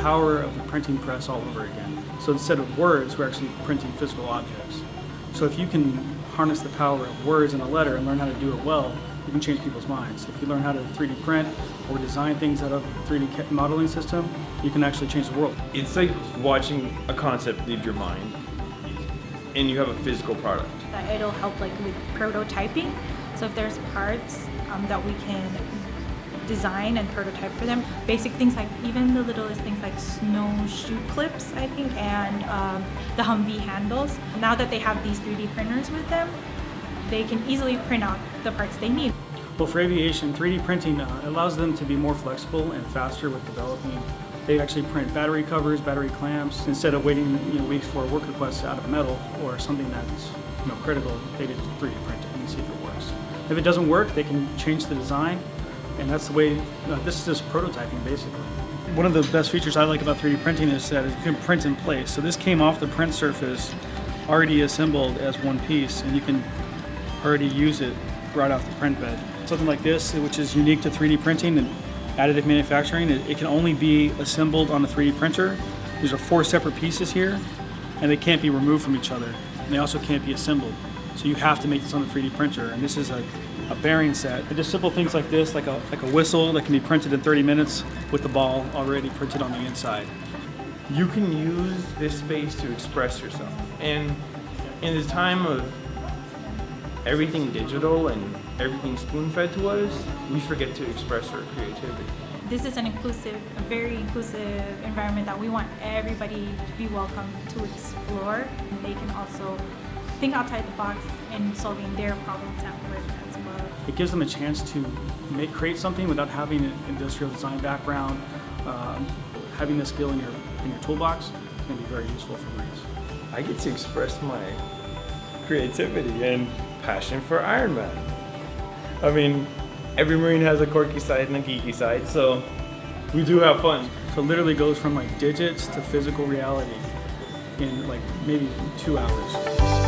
power of the printing press all over again. So instead of words, we're actually printing physical objects. So if you can harness the power of words in a letter and learn how to do it well, you can change people's minds. If you learn how to 3D print or design things out of a 3D modeling system, you can actually change the world. It's like watching a concept leave your mind and you have a physical product. That it'll help like with prototyping. So if there's parts that we can design and prototype for them, basic things like even the littlest things like snowshoe clips, I think, and the Humvee handles. Now that they have these 3D printers with them, they can easily print out the parts they need. Well, for aviation, 3D printing allows them to be more flexible and faster with developing. They actually print battery covers, battery clamps, instead of waiting weeks for a work request out of metal or something that's critical. They just 3D print it and see if it works. If it doesn't work, they can change the design, and that's the way. This is just prototyping, basically. One of the best features I like about 3D printing is that it can print in place. So this came off the print surface, already assembled as one piece, and you can already use it right off the print bed. Something like this, which is unique to 3D printing and additive manufacturing, it can only be assembled on a 3D printer. These are 4 separate pieces here, and they can't be removed from each other. And they also can't be assembled. So you have to make this on a 3D printer. And this is a bearing set. And just simple things like this, like a whistle that can be printed in 30 minutes with the ball already printed on the inside. You can use this space to express yourself. And in this time of everything digital and everything spoon-fed to us, we forget to express our creativity. This is a very inclusive environment that we want everybody to be welcome to explore. And they can also think outside the box in solving their problems at work as well. It gives them a chance to create something without having an industrial design background. Having this skill in your toolbox is going to be very useful for Marines. I get to express my creativity and passion for Iron Man. I mean, every Marine has a quirky side and a geeky side, so we do have fun. So it literally goes from like digits to physical reality in like maybe 2 hours.